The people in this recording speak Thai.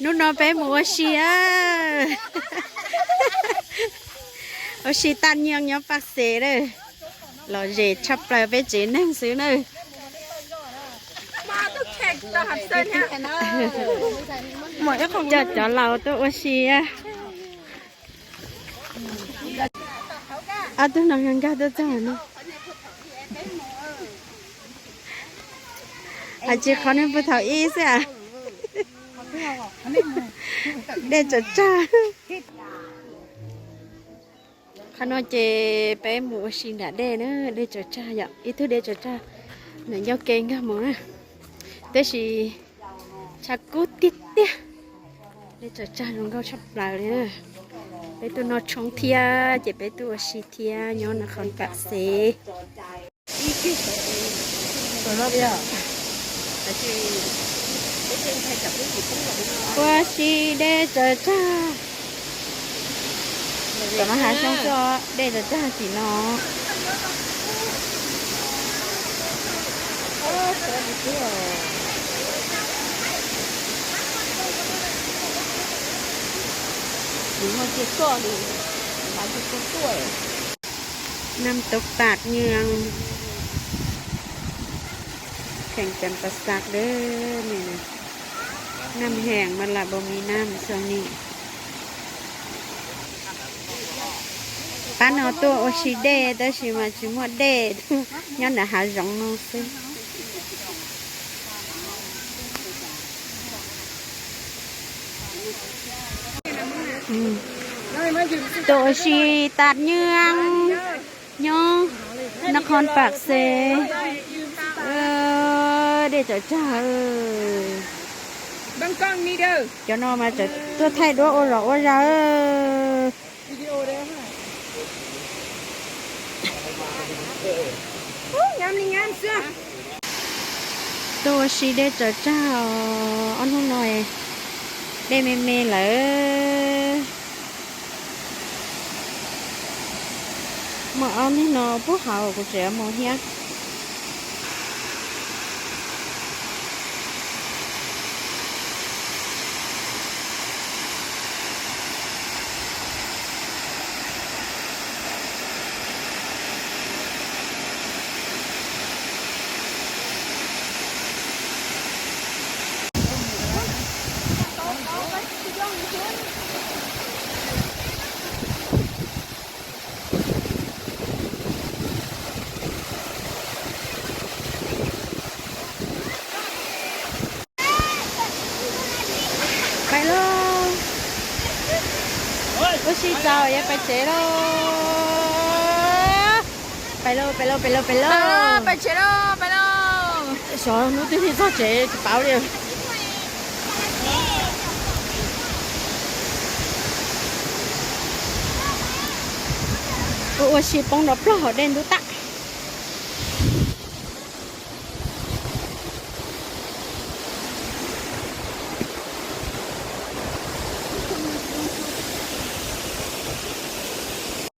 นู้นไปหมูเชียโอชิตันยังยังปักเสเลยเราเจ็ชับไปไปจีนนั่งซื้อเลยมาตุ๊กแขกตาหัดเส้นเนี่ยหมดแล้วของ choเราตัวโอชิตัวนังยังกาตัวจ้าเนาะจีเขาเนี่ยผู้เฒ่าอีสิเด็ดจ้าจ้าขนมเจไปหมูชินดาเด้เนอะเด็ดจ้าจ้าอย่างอีทุเด็ดจ้าจ้าเนี่ยยกเก่งกันหมดนะแต่สิชักกุติดเนี่ยเด็ดจ้าจ้าน้องเขาชอบปลาเลยนะไปตัวนอชงเทียจะไปตัวชีเทียย้อนนครปากเสตัวรอบเดียวว่าชีเดจจ้าแต่มาหาช่องจอเดจจ้าสีน้องน้ำตกตาดเงืองแข่งกันประสักเด้อนี่นะน้ำแห้งมันละบ่มีน้ำช่วงนี้ป้าเนาตัวโอชิเดแต่ชิมาชิมวเดย้อนหาจงน้องซิตัวชีตัดเนืองย่อนครปากเซเดี๋ยวจะจ้าบังกล้องนี่เด้อcho nó màจะตัวไทยด้วยโอ้หรอว่าเราวิดีโอเด้องามนี่งามเสื้อตัวชีเดจะจ้าอันนู้นหน่อยได้เมเมเลยmà ông ấy nó bố hậu của trẻ một nháไปluôn ôi xin chào em phải chế đâuไปluônไปluônไปluônไปluôn ไปเชโร่ไปแล้ว sao nó tí thì sao chế bảo đi ôi xin bông nó plо đen đu tắc